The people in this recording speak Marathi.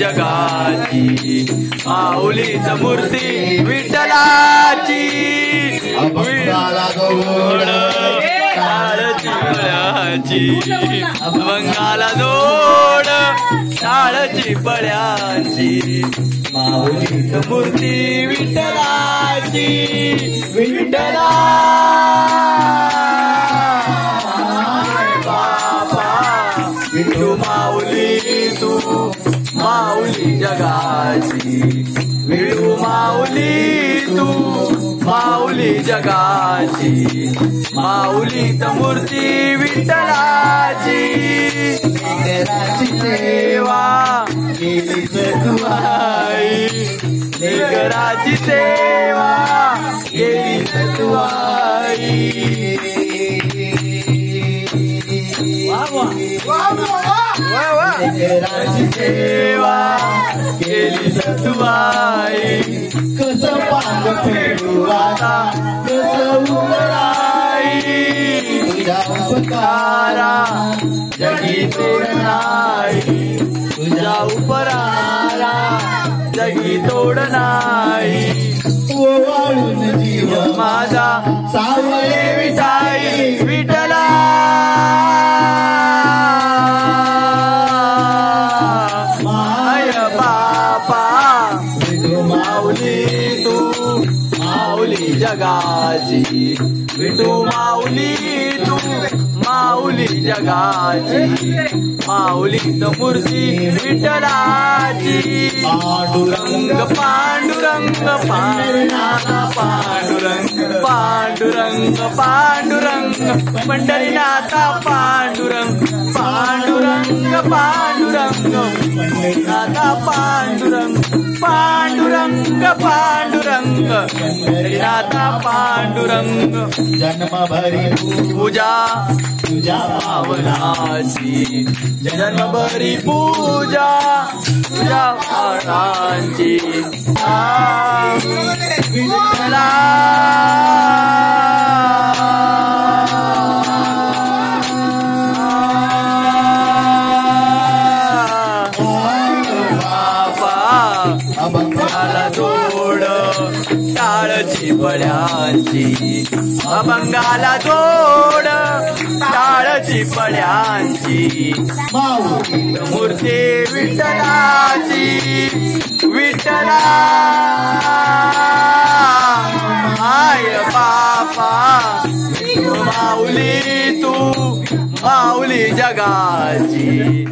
जगाची माऊलीच मूर्ती विठ्ठलाची अभंगाला जोड टाळची बळ्याची अभंगाला जोड टाळची बळ्याची माऊलीच मूर्ती विठ्ठलाची विठ्ठला विठू माऊली तू माऊली जगाची विठू माऊली तू माऊली जगाची माऊलीच मूर्ती विठ्ठलाची निगराची सेवा केली सतुआई निगराची सेवा केली सतुआई निगराची सेवा केली सतुआई कसं पांग फेडू आता कसं उमराई तुझ्या उपकारा जगी तोड नाही तुझ्या उपराला जगी तोड नाही ओवाळून जीव माझा सावळे विठाई विठला माय बापा विठू माऊली तू माऊली जगाची विठू माऊली तू माऊली जगाची माऊलीच मूर्ती विठ्ठलाची पांडुरंग पांडुरंग पांडुरंग पांडुरंग पांडुरंग पंढरीनाथा पांडुरंग पांडुरंग पांडुरंग पंढरीनाथा पांडुरंग पांडुरंग पांडुरंग पंढरीनाथा पांडुरंग जन्मभरी पूजा तुझ्या पावनाची जन्मभरी पूजा तुझ्या पावनाची विठ्ठला अभंगाला जोड टाळची बळ्यांची अभंगाला जोड टाळची बळ्यांची मूर्ती विठ्ठलाची विठ्ठला माय बापा माऊली तू माऊली जगाची